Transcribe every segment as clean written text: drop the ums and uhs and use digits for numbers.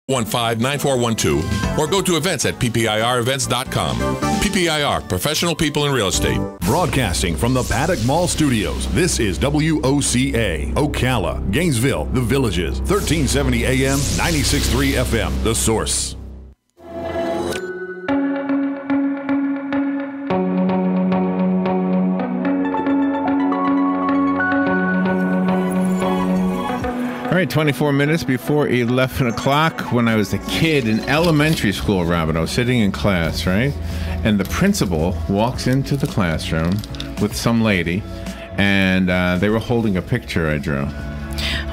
159412 or go to events at ppirevents.com. PPIR, professional people in real estate. Broadcasting from the Paddock Mall Studios, this is WOCA, Ocala, Gainesville, The Villages, 1370 AM, 96.3 FM, The Source. All right, 24 minutes before 11 o'clock, when I was a kid in elementary school, Robin, I was sitting in class, right? And the principal walks into the classroom with some lady, and they were holding a picture I drew.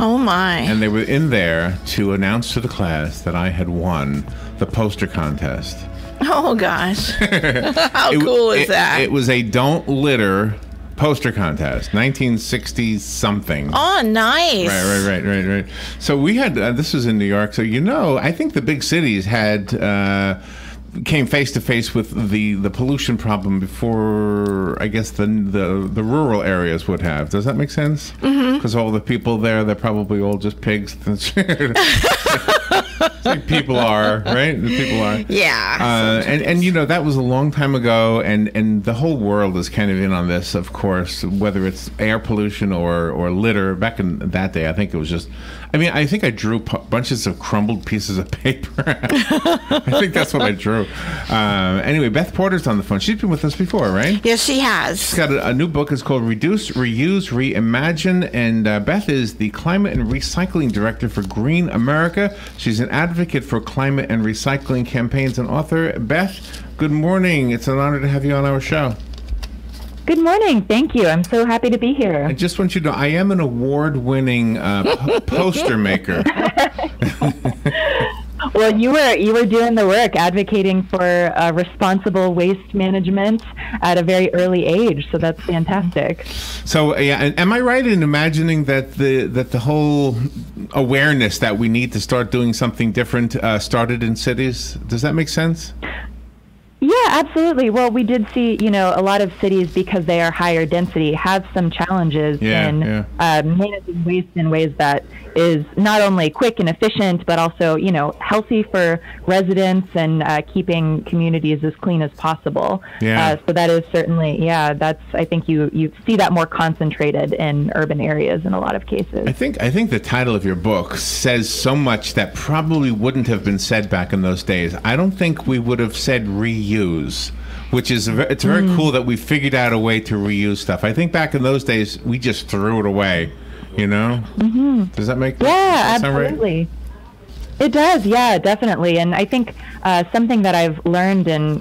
Oh, my. And they were in there to announce to the class that I had won the poster contest. Oh, gosh. How cool is that? It was a Don't Litter poster contest, 1960 something. Oh, nice. Right. So we had, this was in New York, so I think the big cities had, came face to face with the pollution problem before, I guess, the rural areas would have. Does that make sense? Because all the people there, they're probably all just pigs. Like people are, right? The people are. Yeah. And that was a long time ago, and the whole world is kind of in on this, of course, whether it's air pollution or litter. Back in that day, I think it was just, I think I drew bunches of crumbled pieces of paper. I think that's what I drew. Anyway, Beth Porter's on the phone. She's been with us before, right? Yes, she has. She's got a new book. It's called Reduce, Reuse, Reimagine. And Beth is the Climate and Recycling Director for Green America. She's an advocate for climate and recycling campaigns and author. Beth, good morning. It's an honor to have you on our show. Good morning. Thank you. I'm so happy to be here. I just want you to know I am an award-winning poster maker. Well, you were doing the work advocating for responsible waste management at a very early age, so that's fantastic. So, am I right in imagining that the whole awareness that we need to start doing something different started in cities? Does that make sense? Yeah, absolutely. Well, we did see, a lot of cities, because they are higher density, have some challenges in managing waste in ways that is not only quick and efficient, but also, healthy for residents and keeping communities as clean as possible. Yeah. So that is certainly, I think you see that more concentrated in urban areas in a lot of cases. I think the title of your book says so much that probably wouldn't have been said back in those days. I don't think we would have said reuse, which is it's very cool that we figured out a way to reuse stuff. I think back in those days we just threw it away, Does that make sense? Right? It does, yeah, definitely. And I think something that I've learned in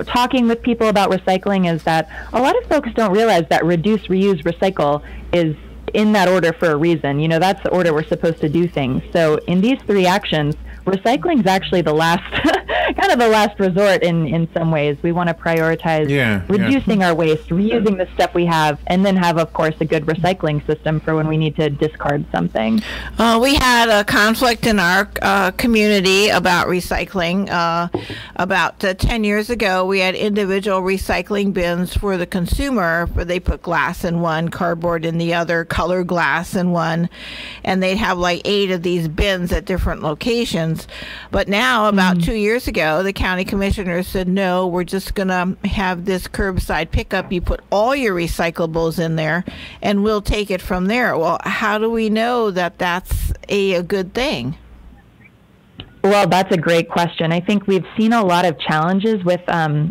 talking with people about recycling is that a lot of folks don't realize that reduce, reuse, recycle is in that order for a reason. That's the order we're supposed to do things. So in these three actions, recycling is actually the last kind of the last resort in some ways. We want to prioritize reducing our waste, reusing the stuff we have, and then have, of course, a good recycling system for when we need to discard something. We had a conflict in our community about recycling. About 10 years ago, we had individual recycling bins for the consumer, where they put glass in one, cardboard in the other, colored glass in one, and they'd have like 8 of these bins at different locations. But now, about 2 years ago, the county commissioner said, no, we're just going to have this curbside pickup. You put all your recyclables in there, and we'll take it from there. Well, how do we know that that's a good thing? Well, that's a great question. I think we've seen a lot of challenges with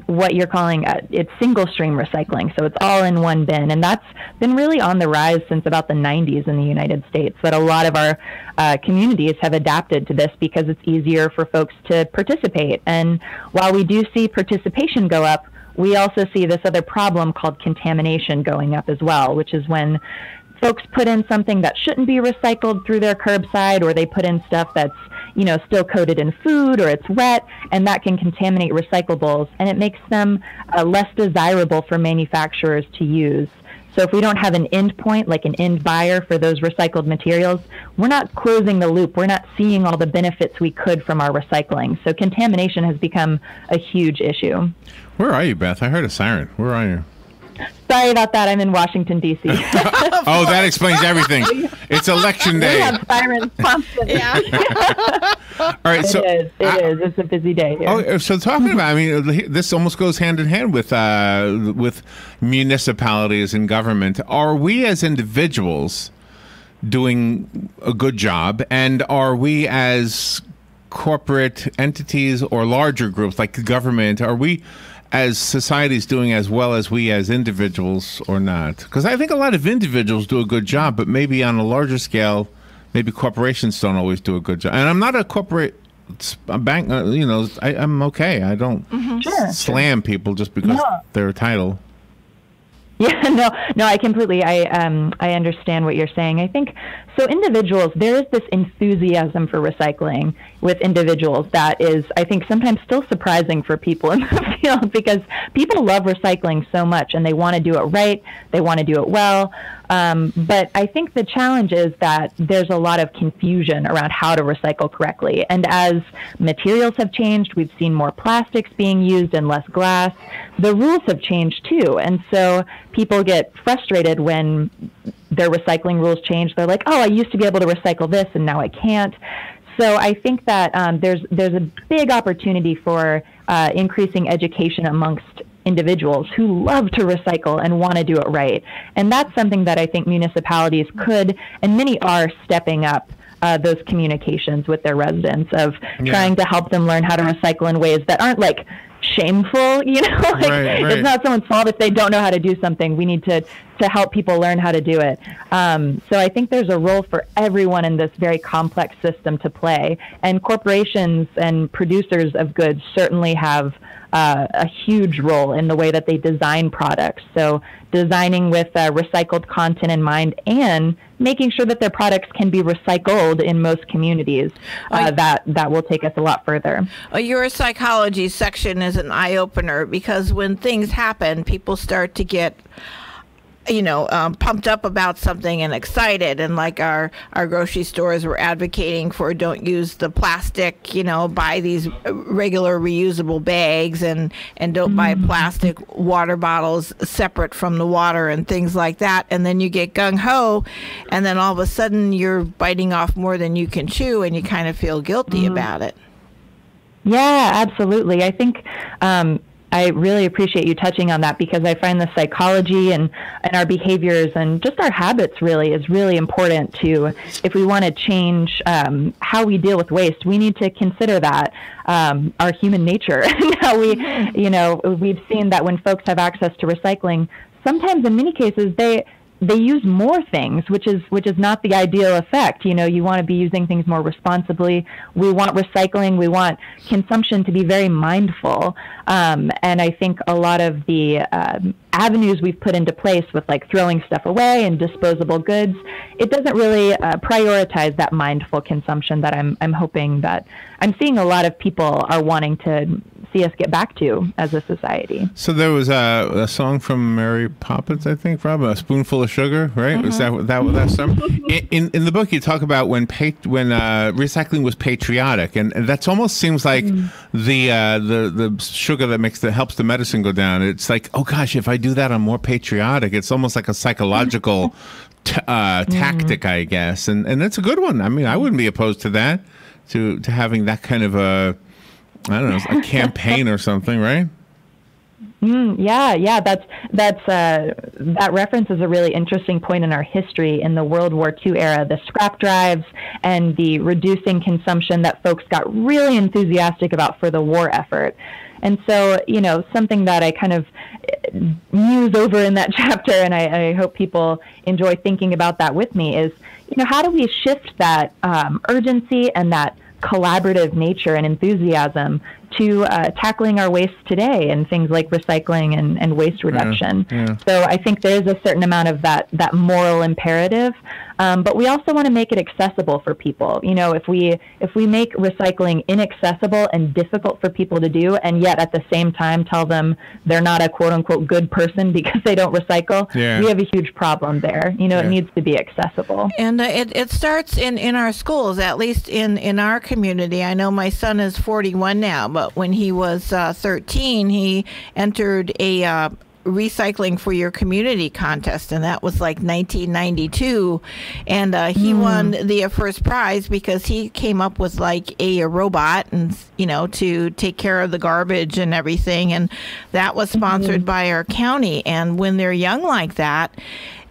what you're calling it's single stream recycling. So it's all in one bin. And that's been really on the rise since about the 90s in the United States, that a lot of our communities have adapted to this because it's easier for folks to participate. And while we do see participation go up, we also see this other problem called contamination going up as well, which is when folks put in something that shouldn't be recycled through their curbside, or they put in stuff that's still coated in food, or it's wet, and that can contaminate recyclables, and it makes them less desirable for manufacturers to use. So if we don't have an end point, like an end buyer for those recycled materials, we're not closing the loop. We're not seeing all the benefits we could from our recycling. So contamination has become a huge issue. Where are you, Beth? I heard a siren. Where are you? Sorry about that. I'm in Washington, D.C. Oh, that explains everything. It's election day. We have sirens constantly. Yeah. All right, so It is. It's a busy day here. Oh, so talking about, I mean, this almost goes hand in hand with municipalities and government. Are we as individuals doing a good job, and are we as corporate entities or larger groups like the government, are we as societies doing as well as we as individuals or not? Because I think a lot of individuals do a good job, but maybe on a larger scale, maybe corporations don't always do a good job. And I'm not a corporate bank, I'm okay. I don't slam people just because they're a title. Yeah, no, I completely, I understand what you're saying. I think, so individuals, there is this enthusiasm for recycling with individuals that is, I think, sometimes still surprising for people in the field, because people love recycling so much and they want to do it right, they want to do it well. But I think the challenge is that there's a lot of confusion around how to recycle correctly. And as materials have changed, we've seen more plastics being used and less glass. The rules have changed too. And so people get frustrated when their recycling rules change. They're like, oh, I used to be able to recycle this and now I can't. So I think that there's a big opportunity for increasing education amongst individuals who love to recycle and want to do it right. And that's something that I think municipalities could, and many are, stepping up those communications with their residents of trying to help them learn how to recycle in ways that aren't like shameful, right. It's not someone's fault if they don't know how to do something. We need to help people learn how to do it. So I think there's a role for everyone in this very complex system to play. And corporations and producers of goods certainly have a huge role in the way that they design products. So designing with recycled content in mind and making sure that their products can be recycled in most communities, that will take us a lot further. Your psychology section is an eye-opener, because when things happen, people start to get pumped up about something and excited, and like our grocery stores were advocating for don't use the plastic, buy these regular reusable bags, and don't buy plastic water bottles separate from the water and things like that. And then you get gung-ho, and then all of a sudden you're biting off more than you can chew, and you kind of feel guilty about it. Yeah, absolutely. I think I really appreciate you touching on that, because I find the psychology and our behaviors and just our habits really is really important to, if we want to change how we deal with waste, we need to consider that our human nature. And how we've seen that when folks have access to recycling, sometimes in many cases they use more things, which is not the ideal effect. You want to be using things more responsibly. We want recycling. We want consumption to be very mindful. And I think a lot of the avenues we've put into place with like throwing stuff away and disposable goods, it doesn't really prioritize that mindful consumption that I'm hoping that I'm seeing a lot of people are wanting to see us get back to as a society. So there was a song from Mary Poppins, I think, Rob, A Spoonful of Sugar, right? Was that song? In the book, you talk about when recycling was patriotic, and that almost seems like the sugar that helps the medicine go down. It's like, oh gosh, if I do that, I'm more patriotic. It's almost like a psychological tactic, I guess, and it's a good one. I mean, I wouldn't be opposed to that, to having that kind of a a campaign or something, right? Yeah. That reference is a really interesting point in our history in the World War II era, the scrap drives and the reducing consumption that folks got really enthusiastic about for the war effort. And so, something that I kind of muse over in that chapter, and I hope people enjoy thinking about that with me, is, how do we shift that urgency and that collaborative nature and enthusiasm to tackling our waste today and things like recycling and waste reduction. Yeah. So I think there is a certain amount of that moral imperative, but we also want to make it accessible for people. If we make recycling inaccessible and difficult for people to do, and yet at the same time tell them they're not a quote unquote good person because they don't recycle, we have a huge problem there. It needs to be accessible. And it starts in our schools, at least in our community. I know my son is 41 now, but when he was 13, he entered a recycling for your community contest, and that was like 1992, and he won the first prize because he came up with like a robot, and to take care of the garbage and everything, and that was sponsored by our county. And when they're young like that,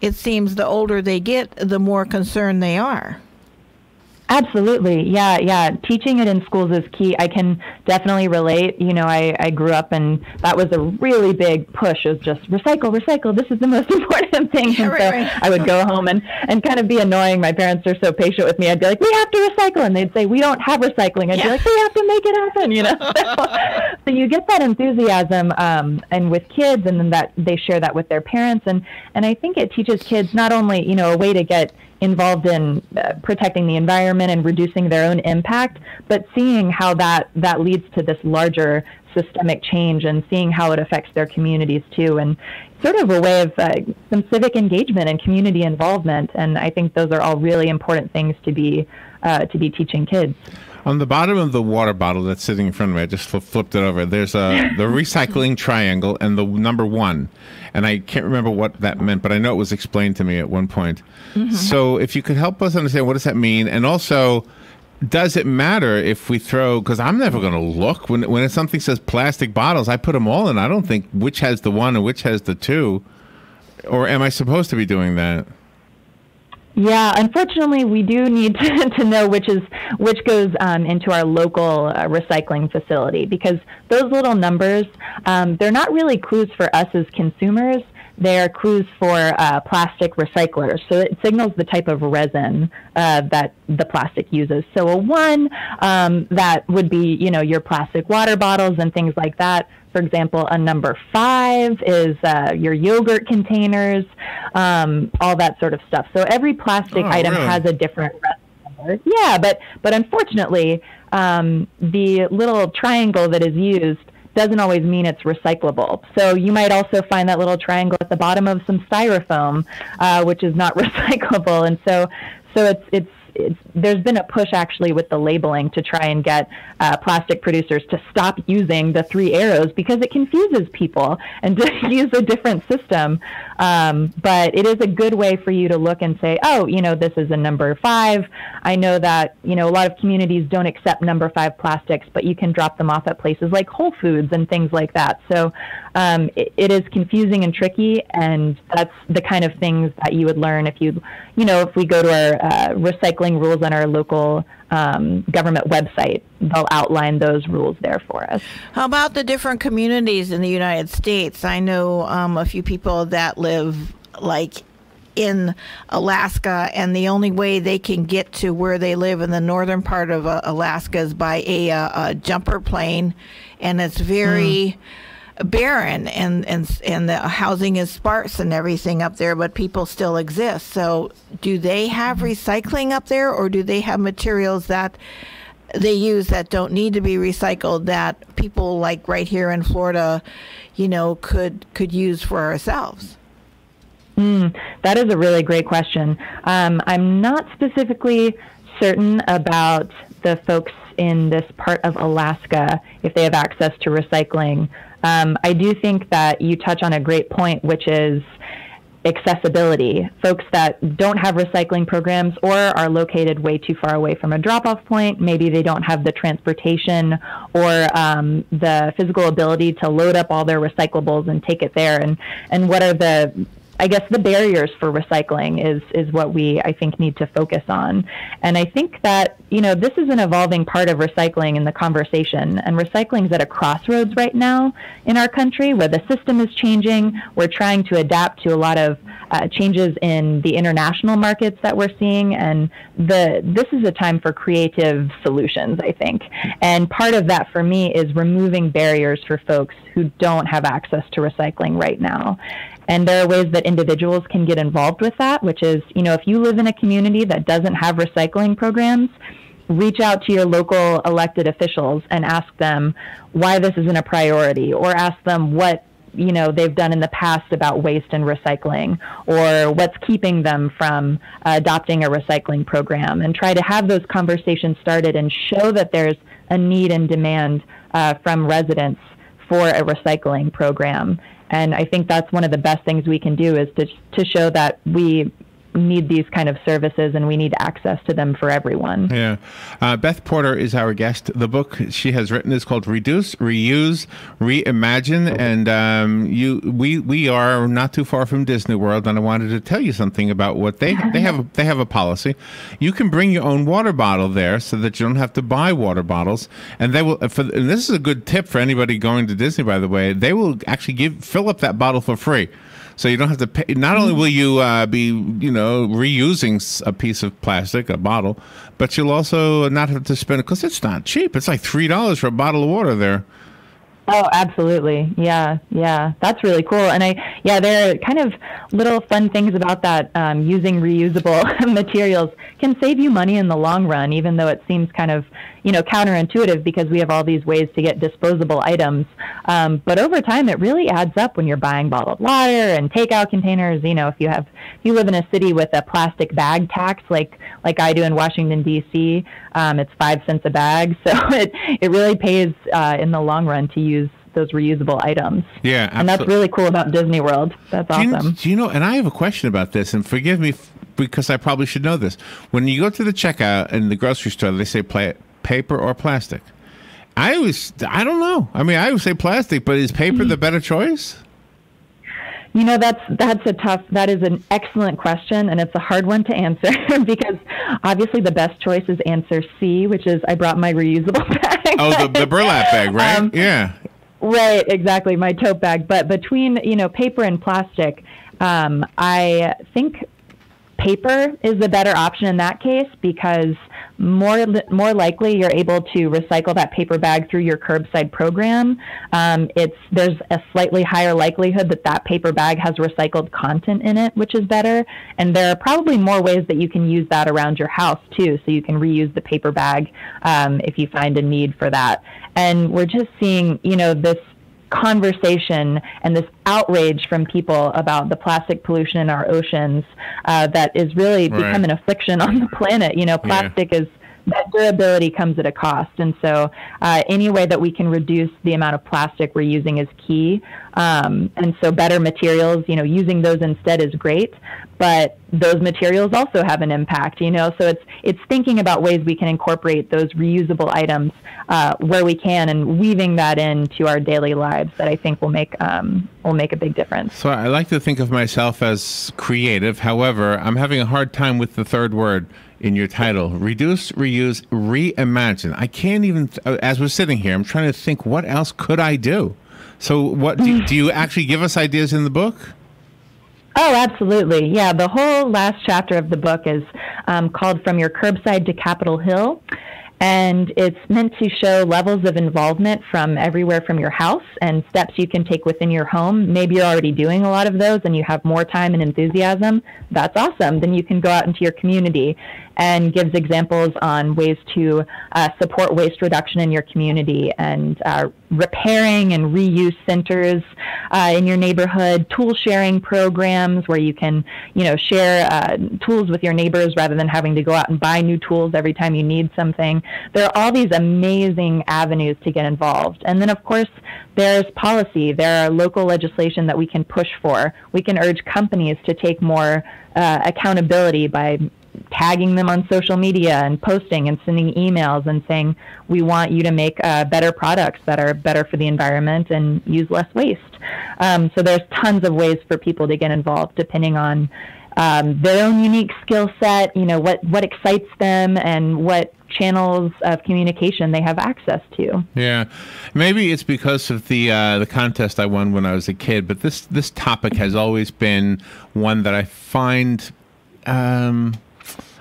it seems the older they get, the more concerned they are. Absolutely. Yeah. Teaching it in schools is key. I can definitely relate. I grew up and that was a really big push. It was just recycle. This is the most important thing. And right. I would go home and kind of be annoying. My parents are so patient with me. I'd be like, we have to recycle. And they'd say, we don't have recycling. I'd be like, we have to make it happen, So you get that enthusiasm and with kids, and then that they share that with their parents. And I think it teaches kids not only, a way to get involved in protecting the environment and reducing their own impact, but seeing how that leads to this larger systemic change and seeing how it affects their communities too, and sort of a way of some civic engagement and community involvement. And I think those are all really important things to be teaching kids. On the bottom of the water bottle that's sitting in front of me, I just flipped it over. There's the recycling triangle and the number 1. And I can't remember what that meant, but I know it was explained to me at one point. So if you could help us understand, what does that mean? And also, does it matter if we throw, because I'm never going to look, when something says plastic bottles, I put them all in. I don't think which has the 1 and which has the 2. Or am I supposed to be doing that? Yeah, unfortunately, we do need to know which goes into our local recycling facility, because those little numbers, they're not really clues for us as consumers. They're clues for plastic recyclers. So it signals the type of resin that the plastic uses. So a 1, that would be, your plastic water bottles and things like that. For example, a number 5 is your yogurt containers, all that sort of stuff. So every plastic item has a different resin number. Yeah, but unfortunately, the little triangle that is used doesn't always mean it's recyclable. So you might also find that little triangle at the bottom of some styrofoam, which is not recyclable. And so it's there's been a push actually with the labeling to try and get plastic producers to stop using the 3 arrows, because it confuses people, and to use a different system. But it is a good way for you to look and say, this is a number 5. I know that, a lot of communities don't accept number 5 plastics, but you can drop them off at places like Whole Foods and things like that. So it is confusing and tricky, and that's the kind of things that you would learn if if we go to our recycling rules on our local government website. They'll outline those rules there for us. How about the different communities in the United States? I know a few people that live like in Alaska, and the only way they can get to where they live in the northern part of Alaska is by a jumper plane, and it's very barren, and the housing is sparse and everything up there, but people still exist. So do they have recycling up there, or do they have materials that they use that don't need to be recycled that people like right here in Florida, could use for ourselves? That is a really great question. I'm not specifically certain about the folks in this part of Alaska, if they have access to recycling. I do think that you touch on a great point, which is accessibility. Folks that don't have recycling programs or are located way too far away from a drop-off point, maybe they don't have the transportation or the physical ability to load up all their recyclables and take it there. And what are the barriers for recycling is what we, I think, need to focus on. And I think that, this is an evolving part of recycling in the conversation. And recycling is at a crossroads right now in our country, where the system is changing. We're trying to adapt to a lot of changes in the international markets that we're seeing. And this is a time for creative solutions, I think. And part of that for me is removing barriers for folks who don't have access to recycling right now. And there are ways that individuals can get involved with that, which is, if you live in a community that doesn't have recycling programs, reach out to your local elected officials and ask them why this isn't a priority, or ask them what they've done in the past about waste and recycling, or what's keeping them from adopting a recycling program, and try to have those conversations started and show that there's a need and demand from residents for a recycling program. And I think that's one of the best things we can do, is to show that we need these kind of services and we need access to them for everyone. Yeah. Beth Porter is our guest. The book she has written is called Reduce, Reuse, Reimagine. And we are not too far from Disney World, and I wanted to tell you something about what they have a policy. You can bring your own water bottle there so that you don't have to buy water bottles. And they will, and this is a good tip for anybody going to Disney, by the way, they will actually fill up that bottle for free. So you don't have to pay. Not only will you be, reusing a piece of plastic, a bottle, but you'll also not have to spend it, because it's not cheap. It's like $3 for a bottle of water there. Oh, absolutely. Yeah. That's really cool. And there are kind of little fun things about that. Using reusable materials can save you money in the long run, even though it seems kind of, counterintuitive, because we have all these ways to get disposable items. But over time, it really adds up when you're buying bottled water and takeout containers. If you live in a city with a plastic bag tax, like I do in Washington, D.C., it's 5 cents a bag. So it really pays in the long run to use those reusable items. Yeah, absolutely. And that's really cool about Disney World. That's awesome. Do you know, and I have a question about this, and forgive me because I probably should know this. When you go to the checkout in the grocery store, they say paper or plastic. I don't know. I mean, I would say plastic, but is paper the better choice? That is an excellent question, and it's a hard one to answer because obviously the best choice is answer C, which is I brought my reusable bag. Oh, the burlap bag, right? Yeah. Right, exactly, my tote bag. But between, paper and plastic, I think paper is the better option in that case, because more likely you're able to recycle that paper bag through your curbside program. There's a slightly higher likelihood that paper bag has recycled content in it, which is better. And there are probably more ways that you can use that around your house too, so you can reuse the paper bag if you find a need for that. And we're just seeing, this conversation and this outrage from people about the plastic pollution in our oceans that is really become an affliction on the planet. Plastic is, that durability comes at a cost. And so any way that we can reduce the amount of plastic we're using is key. And so better materials, using those instead is great. But those materials also have an impact, so it's thinking about ways we can incorporate those reusable items where we can, and weaving that into our daily lives that I think will make a big difference. So I like to think of myself as creative. However, I'm having a hard time with the third word in your title: reduce, reuse, reimagine. I can't even, as we're sitting here, I'm trying to think, what else could I do? So what do you actually give us ideas in the book? Oh, absolutely. Yeah, the whole last chapter of the book is called From Your Curbside to Capitol Hill. And it's meant to show levels of involvement from everywhere from your house and steps you can take within your home. Maybe you're already doing a lot of those and you have more time and enthusiasm. That's awesome. Then you can go out into your community, and gives examples on ways to support waste reduction in your community, and repairing and reuse centers in your neighborhood, tool sharing programs where you can, share tools with your neighbors rather than having to go out and buy new tools every time you need something. There are all these amazing avenues to get involved. And then, of course, there's policy. There are local legislation that we can push for. We can urge companies to take more accountability by tagging them on social media and posting and sending emails and saying, we want you to make better products that are better for the environment and use less waste. So there's tons of ways for people to get involved depending on their own unique skill set, what excites them and what channels of communication they have access to. Yeah, maybe it's because of the contest I won when I was a kid, but this topic has always been one that I find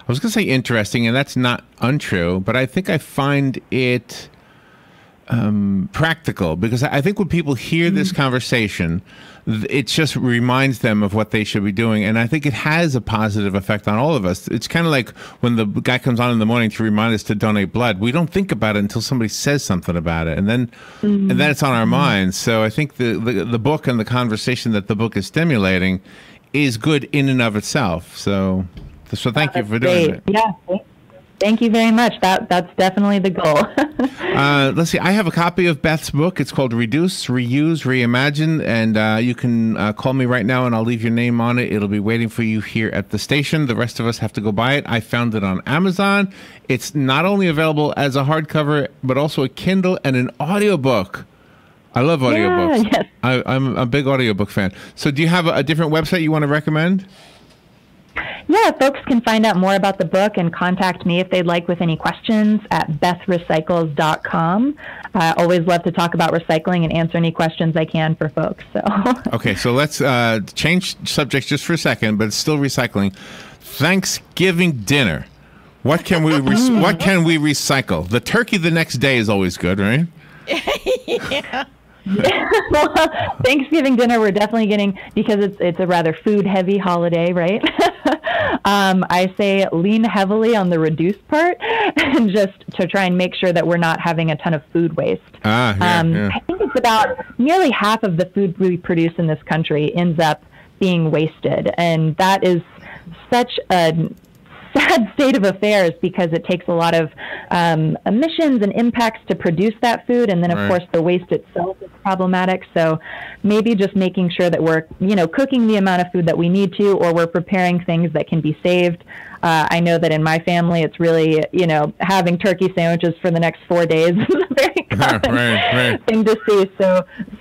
I was going to say interesting, and that's not untrue, but I think I find it practical, because I think when people hear this conversation, it just reminds them of what they should be doing, and I think it has a positive effect on all of us. It's kind of like when the guy comes on in the morning to remind us to donate blood. We don't think about it until somebody says something about it, and then it's on our minds. So I think the book and the conversation that the book is stimulating is good in and of itself. So thank you for doing it. Yeah. Thank you very much. That's definitely the goal. Let's see. I have a copy of Beth's book. It's called Reduce, Reuse, Reimagine, and you can call me right now, and I'll leave your name on it. It'll be waiting for you here at the station. The rest of us have to go buy it. I found it on Amazon. It's not only available as a hardcover, but also a Kindle and an audiobook. I love audiobooks. Yes. I'm a big audiobook fan. So do you have a different website you want to recommend? Yeah, folks can find out more about the book and contact me if they'd like with any questions at bethrecycles.com. I always love to talk about recycling and answer any questions I can for folks. So Okay, so let's change subjects just for a second, but it's still recycling. Thanksgiving dinner. What can we what can we recycle? The turkey the next day is always good, right? Yeah. Well, Thanksgiving dinner we're definitely getting, because it's a rather food heavy holiday, right? I say lean heavily on the reduce part, and just to try and make sure that we're not having a ton of food waste. Yeah. I think it's about nearly half of the food we produce in this country ends up being wasted, and that is such a sad state of affairs, because it takes a lot of emissions and impacts to produce that food, and then of course the waste itself is problematic. So maybe just making sure that we're cooking the amount of food that we need to, or we're preparing things that can be saved. I know that in my family it's really having turkey sandwiches for the next 4 days is a very common thing to see.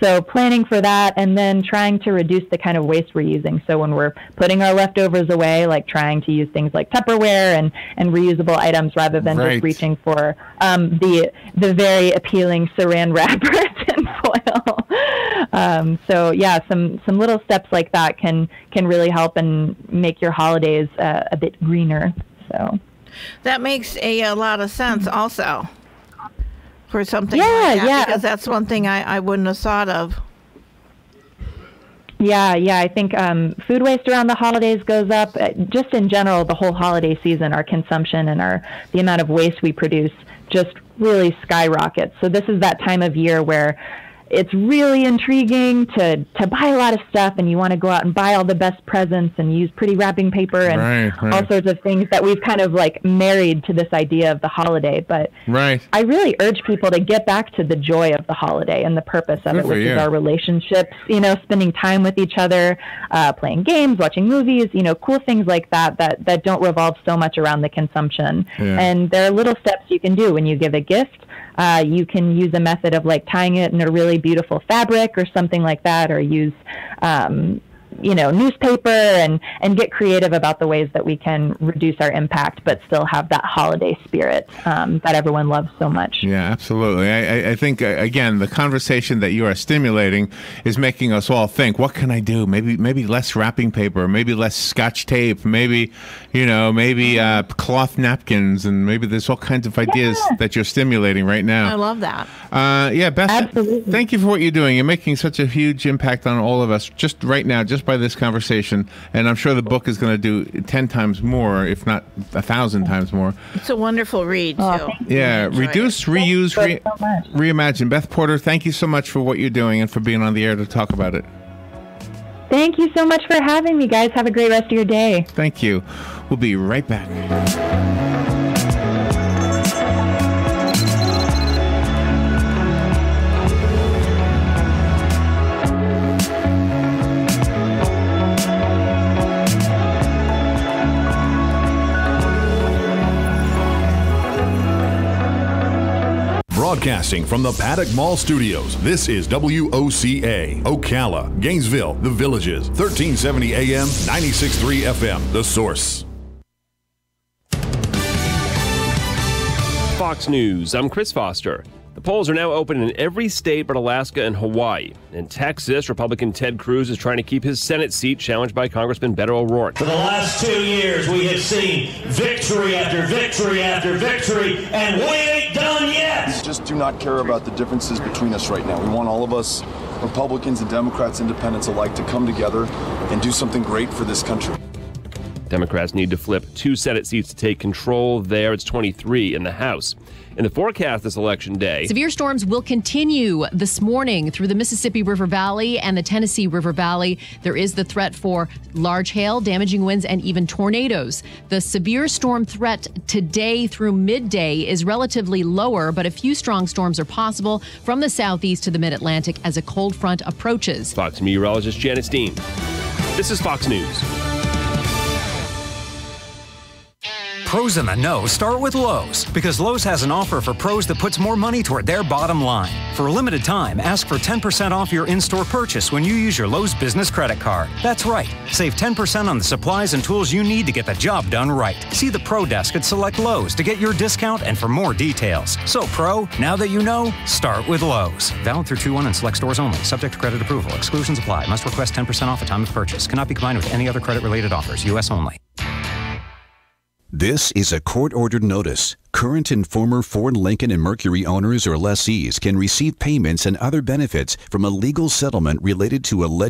So planning for that, and then trying to reduce the kind of waste we're using. So when we're putting our leftovers away, like trying to use things like Tupperware and reusable items, rather than just reaching for the very appealing saran wrap and foil. So yeah, some little steps like that can really help and make your holidays a bit greener. So that makes a lot of sense also for something like that, because that's one thing I wouldn't have thought of. Yeah, I think food waste around the holidays goes up. Just in general, the whole holiday season, our consumption and the amount of waste we produce just really skyrockets. So this is that time of year where it's really intriguing to buy a lot of stuff, and you want to go out and buy all the best presents and use pretty wrapping paper and all sorts of things that we've kind of like married to this idea of the holiday. But I really urge people to get back to the joy of the holiday and the purpose of it, which is our relationships, spending time with each other, playing games, watching movies, cool things like that don't revolve so much around the consumption. And there are little steps you can do when you give a gift. You can use a method of like tying it in a really beautiful fabric or something like that, or use newspaper, and get creative about the ways that we can reduce our impact but still have that holiday spirit that everyone loves so much. Yeah, absolutely. I think, again, the conversation that you are stimulating is making us all think, what can I do? Maybe less wrapping paper, maybe less Scotch tape, maybe cloth napkins, and maybe there's all kinds of ideas that you're stimulating right now. I love that. Beth, absolutely. Thank you for what you're doing. You're making such a huge impact on all of us just right now, just by this conversation, and I'm sure the book is going to do 10 times more, if not 1,000 times more. It's a wonderful read, too. Yeah, Reduce, Reuse, Reimagine. Beth Porter, thank you so much for what you're doing and for being on the air to talk about it. Thank you so much for having me, guys. Have a great rest of your day. Thank you. We'll be right back. Broadcasting from the Paddock Mall Studios, this is WOCA, Ocala, Gainesville, The Villages, 1370 AM, 96.3 FM, The Source. Fox News, I'm Chris Foster. The polls are now open in every state but Alaska and Hawaii. In Texas, Republican Ted Cruz is trying to keep his Senate seat challenged by Congressman Beto O'Rourke. For the last 2 years, we have seen victory after victory after victory, and we ain't done yet. We just do not care about the differences between us right now. We want all of us, Republicans and Democrats, independents alike, to come together and do something great for this country. Democrats need to flip 2 Senate seats to take control there. It's 23 in the House. In the forecast this election day, severe storms will continue this morning through the Mississippi River Valley and the Tennessee River Valley. There is the threat for large hail, damaging winds, and even tornadoes. The severe storm threat today through midday is relatively lower, but a few strong storms are possible from the southeast to the mid-Atlantic as a cold front approaches. Fox meteorologist Janet Steen. This is Fox News. Pros in the know start with Lowe's, because Lowe's has an offer for pros that puts more money toward their bottom line. For a limited time, ask for 10% off your in-store purchase when you use your Lowe's Business Credit Card. That's right. Save 10% on the supplies and tools you need to get the job done right. See the Pro Desk at Select Lowe's to get your discount and for more details. So, Pro, now that you know, start with Lowe's. Valid through 2/1 in select stores only. Subject to credit approval. Exclusions apply. Must request 10% off at time of purchase. Cannot be combined with any other credit-related offers. U.S. only. This is a court-ordered notice. Current and former Ford, Lincoln, and Mercury owners or lessees can receive payments and other benefits from a legal settlement related to alleged